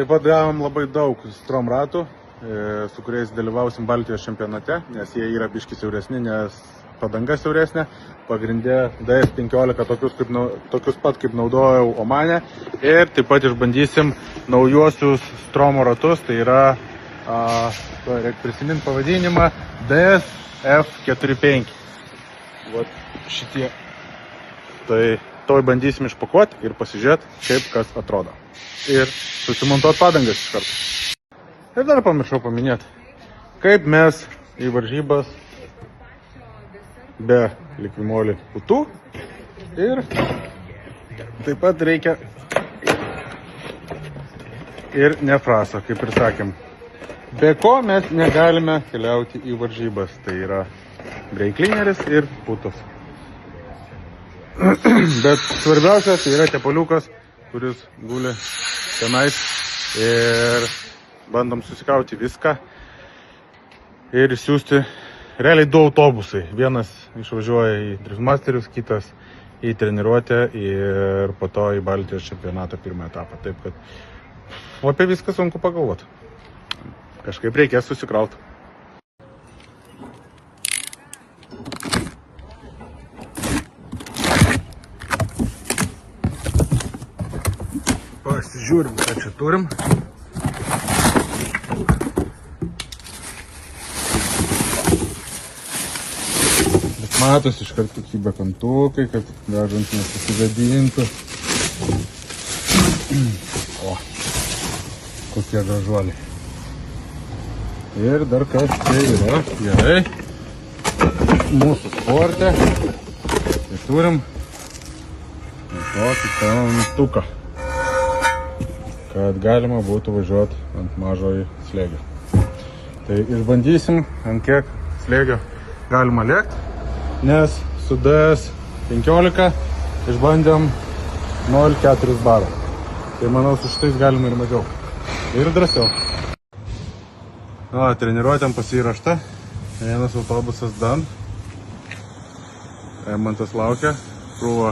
Taip pat gavom labai daug Strom ratų, su kuriais dalyvausim Baltijos čempionate, nes jie yra biški siauresni, nes padanga siauresnė. Pagrindė DS15 tokius pat kaip naudojau Omane. Ir taip pat išbandysim naujuosius Stromo ratus, tai yra, reikia prisiminti pavadinimą, DSF45. Vat šitie. Tai toj bandysim išpakuoti ir pasižiūrėti, kaip kas atrodo. Ir susimontuoti padangas iš karto. Ir dar pamiršau paminėti, kaip mes į varžybas be likvimolį putų. Ir taip pat reikia ir nefraso, kaip ir sakėm. Be ko mes negalime keliauti į varžybas. Tai yra breiklineris ir putos. Bet svarbiausia, tai yra tepaliukas, kuris guli tenais ir bandom susikauti viską ir išsiųsti realiai 2 autobusai. Vienas išvažiuoja į Driftmasterius, kitas į treniruotę ir po to į Baltijos čempionatą 1 etapą. Taip kad apie viską sunku pagalvoti. Kažkaip reikės susikrauti. Pasižiūrim, ką čia turim. Bet matos iš karto kokybė kantukai, kad vežant nesusigadintų. O, kokie gražuoliai. Ir dar kas čia yra. Gerai. Mūsų sporte. Tai turim tokį kantuką, kad galima būtų važiuoti ant mažojo slėgio. Tai išbandysim, ant kiek slėgio galima lėkti, nes su DS15 išbandėm 0,4 baro. Tai manau, su šitais galima ir mažiau. Ir drąsiau. Treniruotėm pasirašta. Vienas autobusas dan. Mantas laukia. Krūva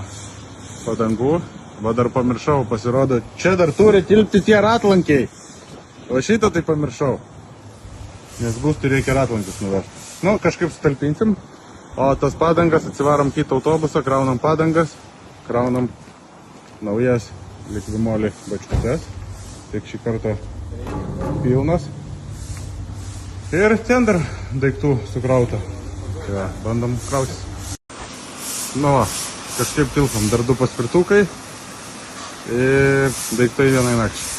padangų. Va dar pamiršau, pasirodo, čia dar turi tilpti tie ratlankiai. O šitą tai pamiršau. Nes būstui reikia ratlankius nuvežti. Nu, kažkaip sutalpinsim. O tas padangas atsivarom kitą autobusą, kraunam padangas, kraunam naujas likvimolį bačkutes. Tik šį kartą pilnas. Ir ten dar daiktų sukrauta. Tai va, bandom krautis. Nu va, kažkaip tilpam, dar 2 paspirtukai. Ir daiktai vienai nakčiai.